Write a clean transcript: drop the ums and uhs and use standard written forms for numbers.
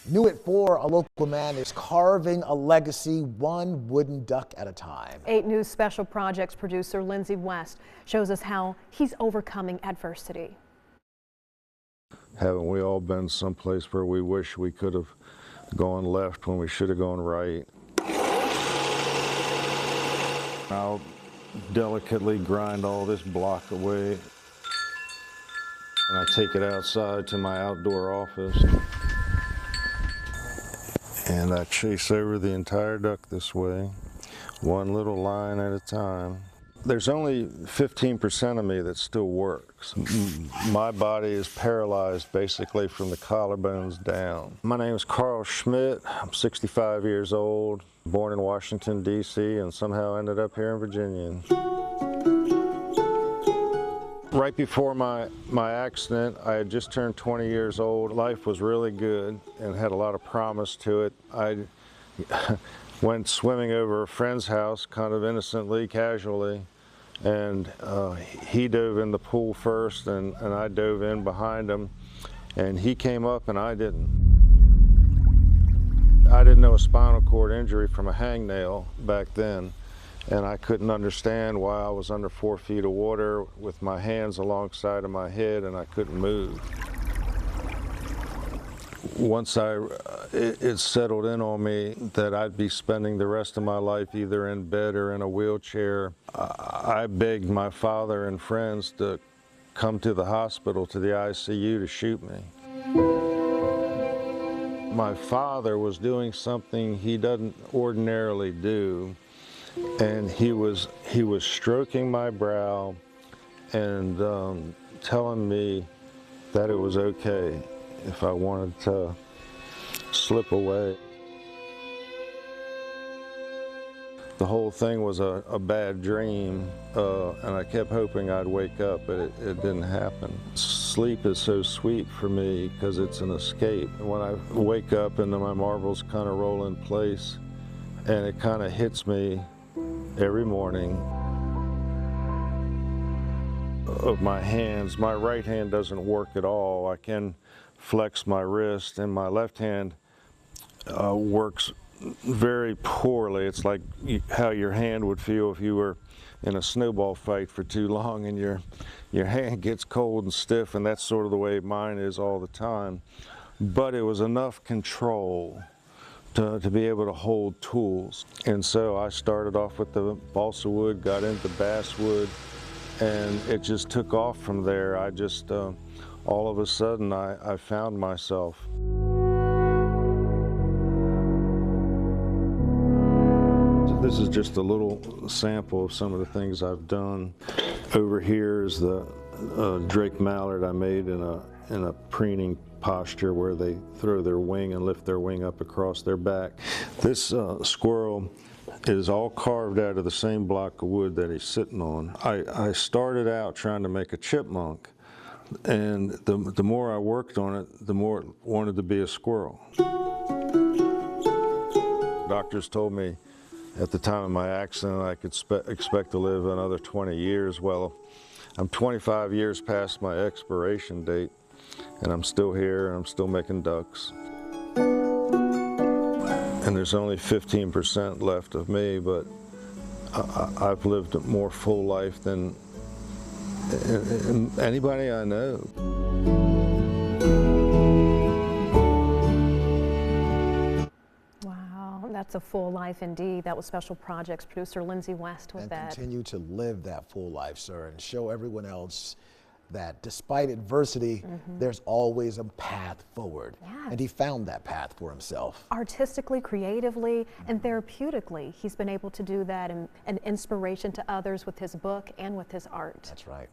New at 4, a local man is carving a legacy one wooden duck at a time. 8 News special projects producer Lindsay West shows us how he's overcoming adversity. Haven't we all been someplace where we wish we could have gone left when we should have gone right? I'll delicately grind all this block away, and I take it outside to my outdoor office. And I chase over the entire duck this way, one little line at a time. There's only 15% of me that still works. My body is paralyzed basically from the collarbones down. My name is Karl Schmidt. I'm 65 years old, born in Washington, D.C., and somehow ended up here in Virginia. Right before my accident, I had just turned 20 years old. Life was really good and had a lot of promise to it. I went swimming over a friend's house, kind of innocently, casually, and he dove in the pool first, and I dove in behind him, and he came up and I didn't. I didn't know a spinal cord injury from a hangnail back then. And I couldn't understand why I was under 4 feet of water with my hands alongside of my head and I couldn't move. Once it settled in on me that I'd be spending the rest of my life either in bed or in a wheelchair, I begged my father and friends to come to the hospital, to the ICU, to shoot me. My father was doing something he doesn't ordinarily do. And he was stroking my brow and telling me that it was okay if I wanted to slip away. The whole thing was a bad dream, and I kept hoping I'd wake up, but it didn't happen. Sleep is so sweet for me because it's an escape. When I wake up and my marbles kind of roll in place, and it kind of hits me every morning of my hands. My right hand doesn't work at all. I can flex my wrist, and my left hand works very poorly. It's like how your hand would feel if you were in a snowball fight for too long and your hand gets cold and stiff, and that's sort of the way mine is all the time. But it was enough control to be able to hold tools. And so I started off with the balsa wood, got into basswood, and it just took off from there. I just, all of a sudden, I found myself. This is just a little sample of some of the things I've done. Over here is the drake mallard I made in a preening posture where they throw their wing and lift their wing up across their back. This squirrel is all carved out of the same block of wood that he's sitting on. I started out trying to make a chipmunk, and the more I worked on it, the more it wanted to be a squirrel. Doctors told me at the time of my accident I could expect to live another 20 years. Well, I'm 25 years past my expiration date, and I'm still here, and I'm still making ducks. And there's only 15% left of me, but I've lived a more full life than anybody I know. Wow, that's a full life indeed. That was special projects producer Lindsay West with that. And continue to live that full life, sir, and show everyone else that despite adversity, there's always a path forward. Yes. And he found that path for himself. Artistically, creatively, and therapeutically, he's been able to do that, and an inspiration to others with his book and with his art. That's right.